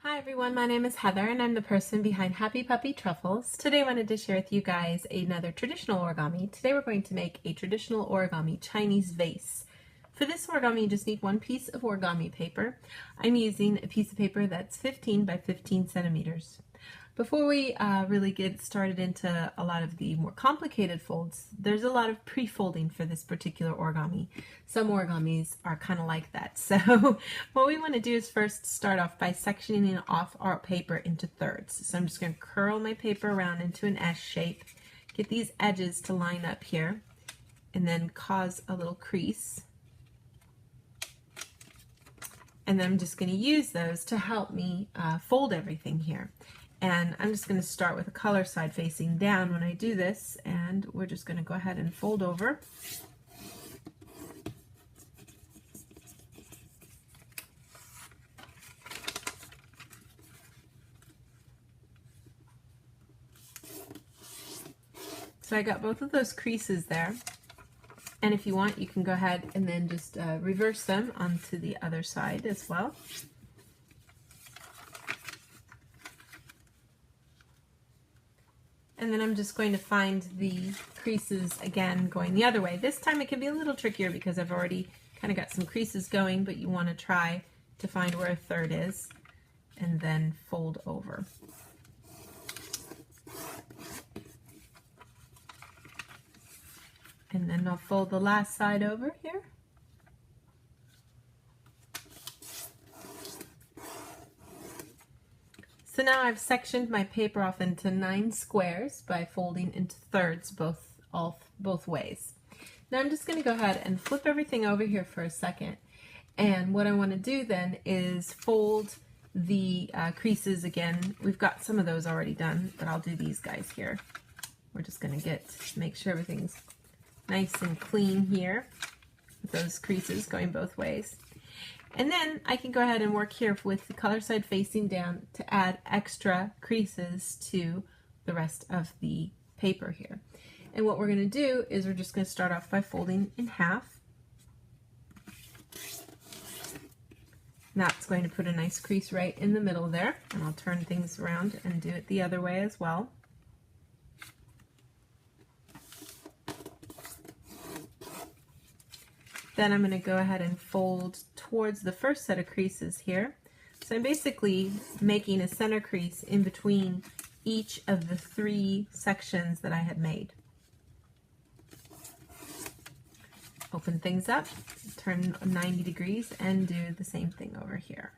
Hi everyone, my name is Heather and I'm the person behind Happy Puppy Truffles. Today I wanted to share with you guys another traditional origami. Today we're going to make a traditional origami Chinese vase. For this origami you just need one piece of origami paper. I'm using a piece of paper that's 15 by 15 centimeters. Before we really get started into a lot of the more complicated folds, there's a lot of pre-folding for this particular origami. Some origamis are kind of like that. So what we want to do is first start off by sectioning off our paper into thirds. So I'm just going to curl my paper around into an S shape, get these edges to line up here, and then cause a little crease. And then I'm just going to use those to help me fold everything here. And I'm just going to start with the color side facing down when I do this, and we're just going to go ahead and fold over. So I got both of those creases there, and if you want you can go ahead and then just reverse them onto the other side as well. And then I'm just going to find the creases again going the other way. This time it can be a little trickier because I've already kind of got some creases going, but you want to try to find where a third is and then fold over. And then I'll fold the last side over here. So now I've sectioned my paper off into 9 squares by folding into thirds both ways. Now I'm just going to go ahead and flip everything over here for a second. And what I want to do then is fold the creases again. We've got some of those already done, but I'll do these guys here. We're just going to make sure everything's nice and clean here with those creases going both ways. And then I can go ahead and work here with the color side facing down to add extra creases to the rest of the paper here. And what we're going to do is we're just going to start off by folding in half. That's going to put a nice crease right in the middle there, and I'll turn things around and do it the other way as well. Then I'm going to go ahead and fold towards the first set of creases here. So I'm basically making a center crease in between each of the 3 sections that I had made. Open things up, turn 90 degrees, and do the same thing over here.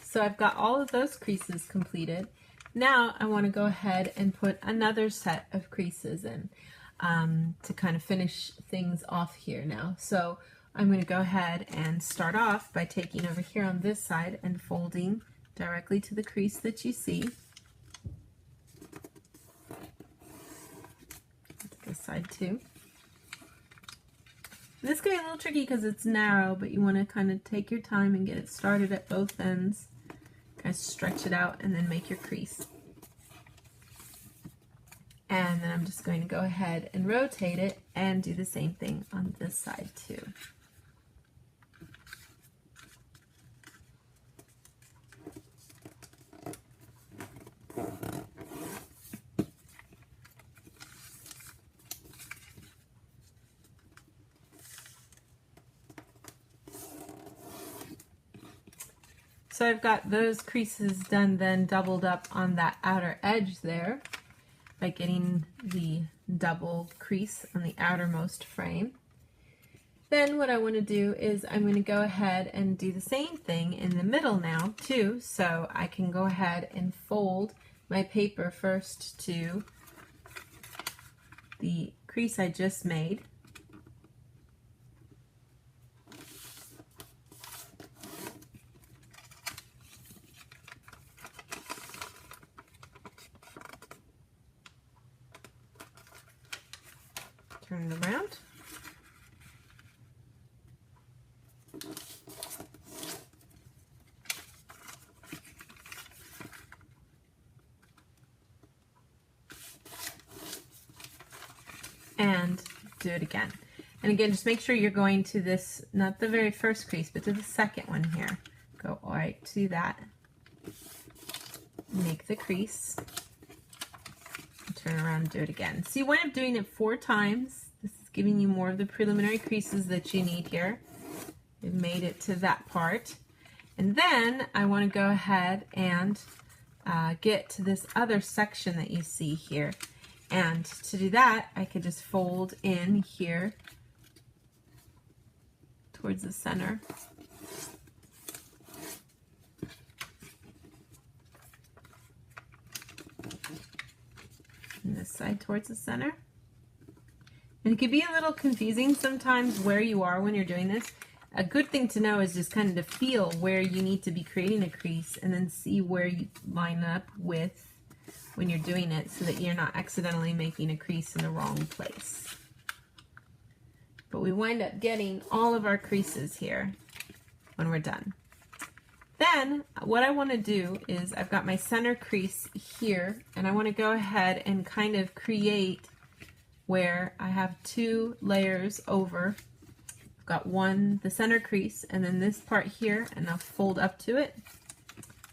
So I've got all of those creases completed. Now I want to go ahead and put another set of creases in to kind of finish things off here now. So I'm going to go ahead and start off by taking over here on this side and folding directly to the crease that you see. This side too. This can be a little tricky because it's narrow, but you want to kind of take your time and get it started at both ends. Kind of stretch it out and then make your crease. And then I'm just going to go ahead and rotate it and do the same thing on this side too. So I've got those creases done, then doubled up on that outer edge there by getting the double crease on the outermost frame. Then what I want to do is I'm going to go ahead and do the same thing in the middle now too, so I can go ahead and fold my paper first to the crease I just made. Turn it around. and do it again. And again, just make sure you're going to this, not the very first crease, but to the second one here. Go right to that. Make the crease. Turn around and do it again. So you wind up doing it 4 times. This is giving you more of the preliminary creases that you need here. We've made it to that part. And then I want to go ahead and get to this other section that you see here. And to do that, I could just fold in here towards the center. And this side towards the center. And it can be a little confusing sometimes where you are when you're doing this. A good thing to know is just kind of to feel where you need to be creating a crease and then see where you line up with when you're doing it so that you're not accidentally making a crease in the wrong place. But we wind up getting all of our creases here when we're done. Then what I want to do is I've got my center crease here and I want to go ahead and kind of create where I have 2 layers over. I've got one, the center crease, and then this part here, and I'll fold up to it.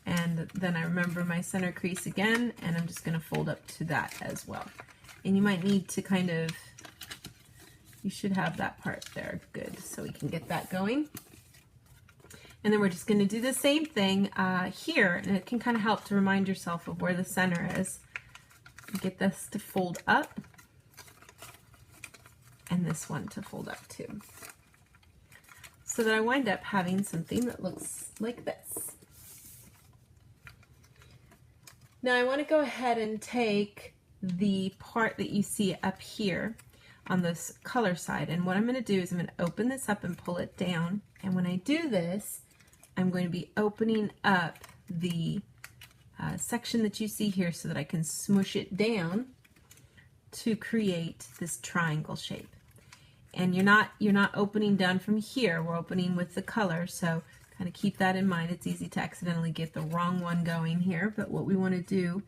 And then I remember my center crease again, and I'm just going to fold up to that as well. And you might need to kind of, you should have that part there good, so we can get that going. And then we're just going to do the same thing here, and it can kind of help to remind yourself of where the center is. Get this to fold up, and this one to fold up too. So that I wind up having something that looks like this. Now I want to go ahead and take the part that you see up here on this color side, and what I'm going to do is I'm going to open this up and pull it down, and when I do this I'm going to be opening up the section that you see here so that I can smush it down to create this triangle shape. And you're not opening down from here, we're opening with the color, so kind of keep that in mind. It's easy to accidentally get the wrong one going here, but what we want to do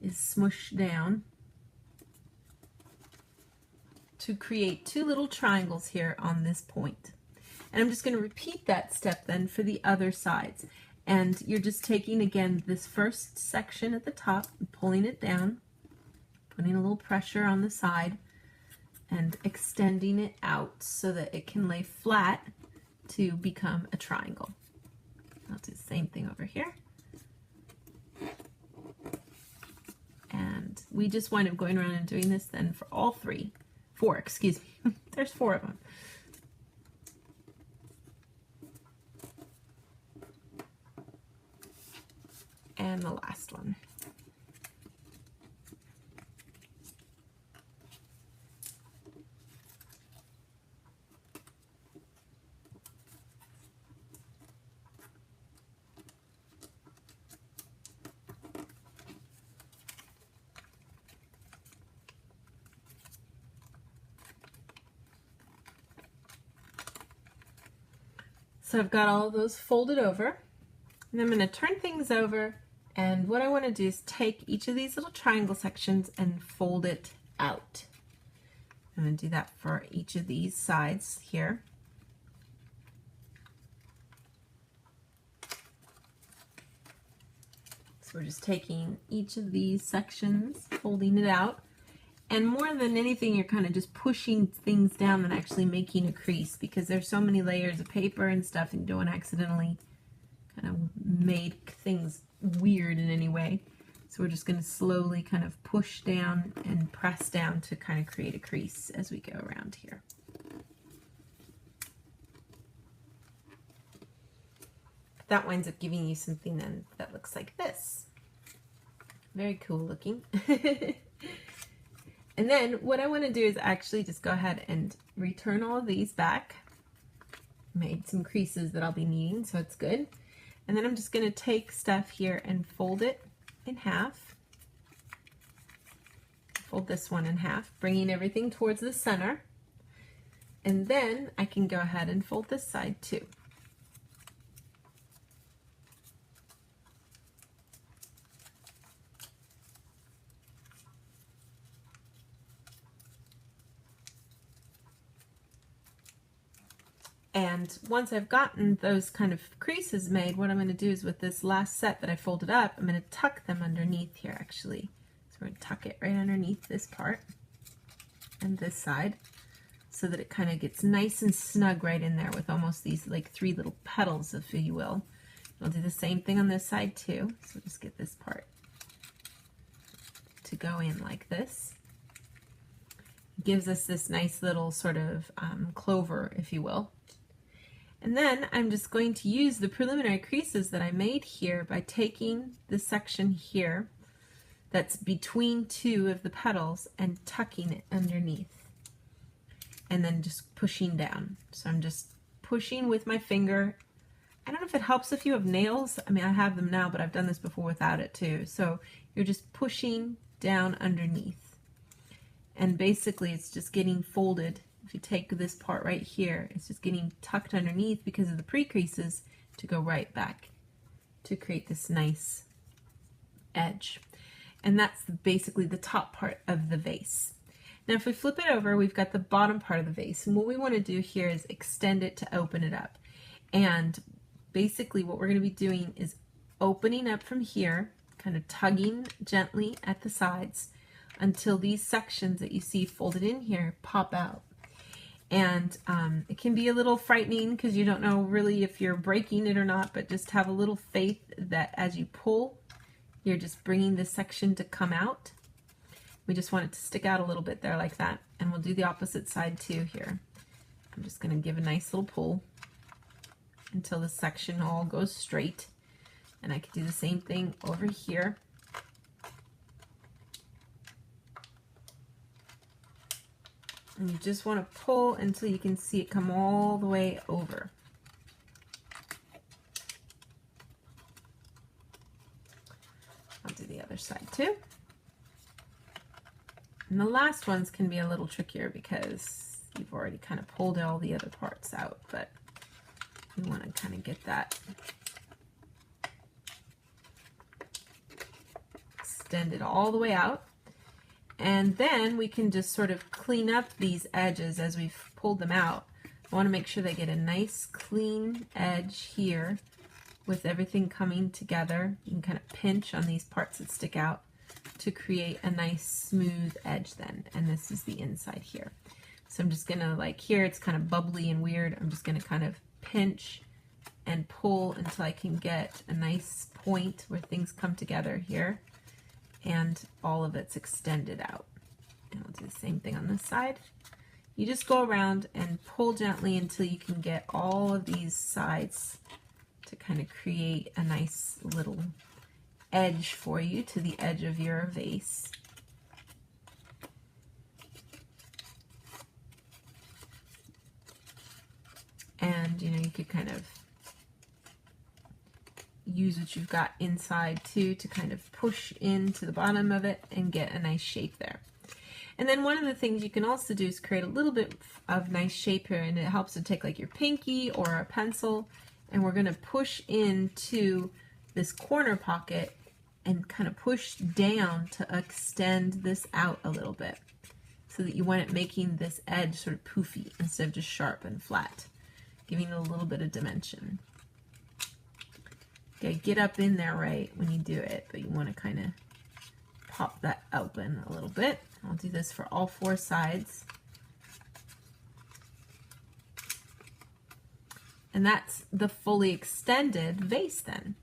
is smush down to create 2 little triangles here on this point. And I'm just going to repeat that step then for the other sides. And you're just taking again this first section at the top and pulling it down, putting a little pressure on the side, and extending it out so that it can lay flat to become a triangle. I'll do the same thing over here. And we just wind up going around and doing this then for all 4, excuse me. There's 4 of them. And the last one. So I've got all of those folded over, and I'm going to turn things over, and what I want to do is take each of these little triangle sections and fold it out. I'm going to do that for each of these sides here. So we're just taking each of these sections, folding it out. And more than anything, you're kind of just pushing things down and actually making a crease because there's so many layers of paper and stuff and you don't want to accidentally kind of make things weird in any way. So we're just going to slowly kind of push down and press down to kind of create a crease as we go around here. That winds up giving you something then that looks like this. Very cool looking. And then what I want to do is actually just go ahead and return all of these back. Made some creases that I'll be needing, so it's good. And then I'm just going to take stuff here and fold it in half. Fold this one in half, bringing everything towards the center. And then I can go ahead and fold this side too. And once I've gotten those kind of creases made, what I'm going to do is with this last set that I folded up, I'm going to tuck them underneath here actually. So we're going to tuck it right underneath this part and this side so that it kind of gets nice and snug right in there with almost these like 3 little petals, if you will. I'll do the same thing on this side too. So just get this part to go in like this. Gives us this nice little sort of clover, if you will. And then I'm just going to use the preliminary creases that I made here by taking the section here that's between 2 of the petals and tucking it underneath. And then just pushing down. So I'm just pushing with my finger. I don't know if it helps if you have nails. I mean, I have them now, but I've done this before without it too. So you're just pushing down underneath. And basically it's just getting folded. If you take this part right here, it's just getting tucked underneath because of the pre-creases to go right back to create this nice edge. And that's basically the top part of the vase. Now if we flip it over, we've got the bottom part of the vase, and what we want to do here is extend it to open it up. And basically what we're going to be doing is opening up from here, kind of tugging gently at the sides until these sections that you see folded in here pop out. And it can be a little frightening because you don't know really if you're breaking it or not, but just have a little faith that as you pull, you're just bringing this section to come out. We just want it to stick out a little bit there like that. And we'll do the opposite side too here. I'm just going to give a nice little pull until the section all goes straight. And I could do the same thing over here. And you just want to pull until you can see it come all the way over. I'll do the other side too. And the last ones can be a little trickier because you've already kind of pulled all the other parts out, but you want to kind of get that extended all the way out. And then we can just sort of clean up these edges as we've pulled them out. I want to make sure they get a nice clean edge here with everything coming together. You can kind of pinch on these parts that stick out to create a nice smooth edge then. And this is the inside here. So I'm just going to, like here it's kind of bubbly and weird. I'm just going to kind of pinch and pull until I can get a nice point where things come together here. And all of it's extended out. And I'll do the same thing on this side. You just go around and pull gently until you can get all of these sides to kind of create a nice little edge for you to the edge of your vase. And you know, you could kind of use what you've got inside too to kind of push into the bottom of it and get a nice shape there. And then one of the things you can also do is create a little bit of nice shape here, and it helps to take like your pinky or a pencil, and we're going to push into this corner pocket and kind of push down to extend this out a little bit so that you want it making this edge sort of poofy instead of just sharp and flat, giving it a little bit of dimension. Okay, get up in there right when you do it, but you want to kind of pop that open a little bit. I'll do this for all 4 sides. And that's the fully extended vase then.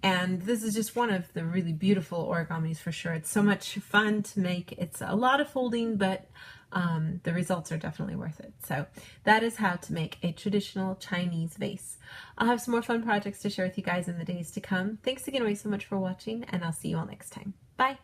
And this is just one of the really beautiful origamis for sure. It's so much fun to make. It's a lot of folding, but the results are definitely worth it. So that is how to make a traditional Chinese vase. I'll have some more fun projects to share with you guys in the days to come. Thanks again so much for watching, and I'll see you all next time. Bye!